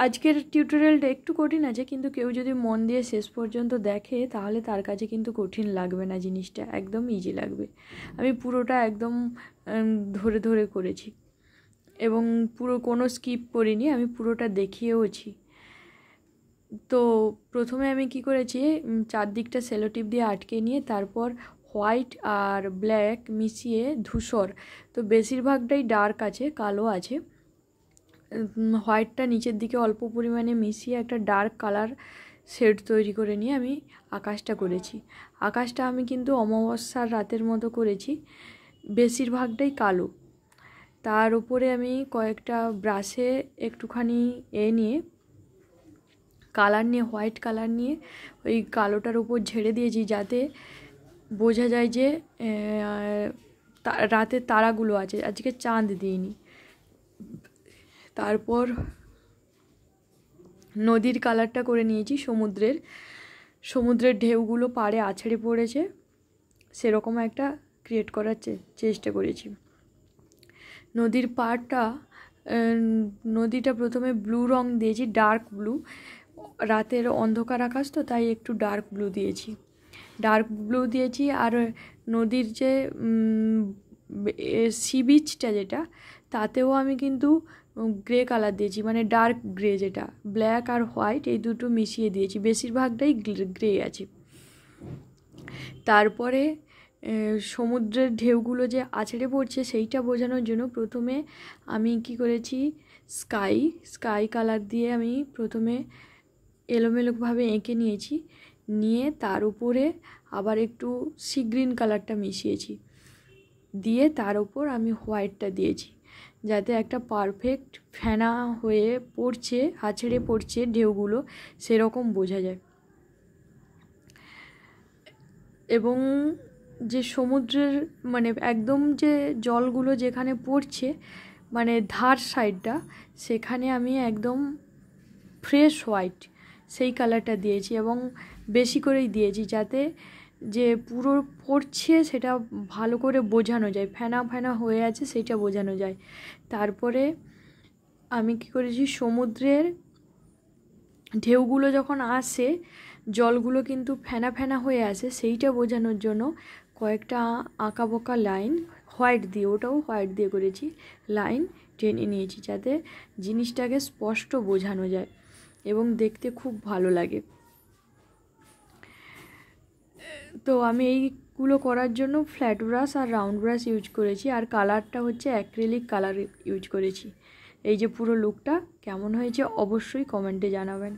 আজকের টিউটোরিয়ালটা একটু কঠিন আছে, কিন্তু কেউ যদি মন দিয়ে শেষ পর্যন্ত দেখে তাহলে তার কাছে কিন্তু কঠিন লাগবে না, জিনিসটা একদম ইজি লাগবে। আমি পুরোটা একদম ধরে ধরে করেছি এবং পুরো কোনো স্কিপ করিনি, আমি পুরোটা দেখিয়েওছি। তো প্রথমে আমি কি করেছি, চারদিকটা সেলোটিপ দিয়ে আটকে নিয়ে তারপর হোয়াইট আর ব্ল্যাক মিশিয়ে ধূসর, তো বেশিরভাগটাই ডার্ক আছে, কালো আছে, হোয়াইটটা নিচের দিকে অল্প পরিমাণে মিশিয়ে একটা ডার্ক কালার শেড তৈরি করে নিয়ে আমি আকাশটা করেছি। আকাশটা আমি কিন্তু অমাবস্যার রাতের মতো করেছি, বেশিরভাগটাই কালো। তার উপরে আমি কয়েকটা ব্রাশে একটুখানি নিয়ে কালার নিয়ে, হোয়াইট কালার নিয়ে ওই কালোটার উপর ঝেড়ে দিয়েছি, যাতে বোঝা যায় যে রাতের তারাগুলো আছে, আজকে চাঁদ দিইনি। তারপর নদীর কালারটা করে নিয়েছি, সমুদ্রের ঢেউগুলো পাড়ে আছড়ে পড়েছে সেরকম একটা ক্রিয়েট করার চেষ্টা করেছি। নদীর পাড়টা, নদীটা প্রথমে ব্লু রং দিয়েছি, ডার্ক ব্লু, রাতের অন্ধকার আকাশ তো তাই একটু ডার্ক ব্লু দিয়েছি। আর নদীর যে সি বিচটা যেটা, তাতেও আমি কিন্তু গ্রে কালার দিয়েছি, মানে ডার্ক গ্রে, যেটা ব্ল্যাক আর হোয়াইট এই দুটো মিশিয়ে দিয়েছি, বেশিরভাগটাই গ্রে আছে। তারপরে সমুদ্রের ঢেউগুলো যে আছড়ে পড়ছে সেইটা বোঝানোর জন্য প্রথমে আমি কি করেছি, স্কাই কালার দিয়ে আমি প্রথমে এলোমেলোভাবে এঁকে নিয়ে তার উপরে আবার একটু সি গ্রিন কালারটা মিশিয়েছি, দিয়ে তার উপর আমি হোয়াইটটা দিয়েছি, যাতে একটা পারফেক্ট ফেনা হয়ে পড়ছে, আছড়ে পড়ছে ঢেউগুলো সেরকম বোঝা যায়। এবং যে সমুদ্রের মানে একদম যে জলগুলো যেখানে পড়ছে, মানে ধার সাইডটা, সেখানে আমি একদম ফ্রেশ হোয়াইট সেই কালারটা দিয়েছি এবং বেশি করেই দিয়েছি, যাতে যে পুরো পড়ছে সেটা ভালো করে বোঝানো যায়, ফেনা ফেনা হয়ে আছে সেইটা বোঝানো যায়। তারপরে আমি কি করেছি, সমুদ্রের ঢেউগুলো যখন আসে জলগুলো কিন্তু ফেনা ফেনা হয়ে আসে, সেইটা বোঝানোর জন্য কয়েকটা আঁকাবোকা লাইন হোয়াইট দিয়ে করেছি, লাইন টেনে নিয়েছি, যাতে জিনিসটাকে স্পষ্ট বোঝানো যায় এবং দেখতে খুব ভালো লাগে। তো আমি এইগুলো করার জন্য ফ্ল্যাট ব্রাশ আর রাউন্ড ব্রাশ ইউজ করেছি, আর কালারটা হচ্ছে অ্যাক্রিলিক কালার ইউজ করেছি। এই যে পুরো লুকটা কেমন হয়েছে অবশ্যই কমেন্টে জানাবেন।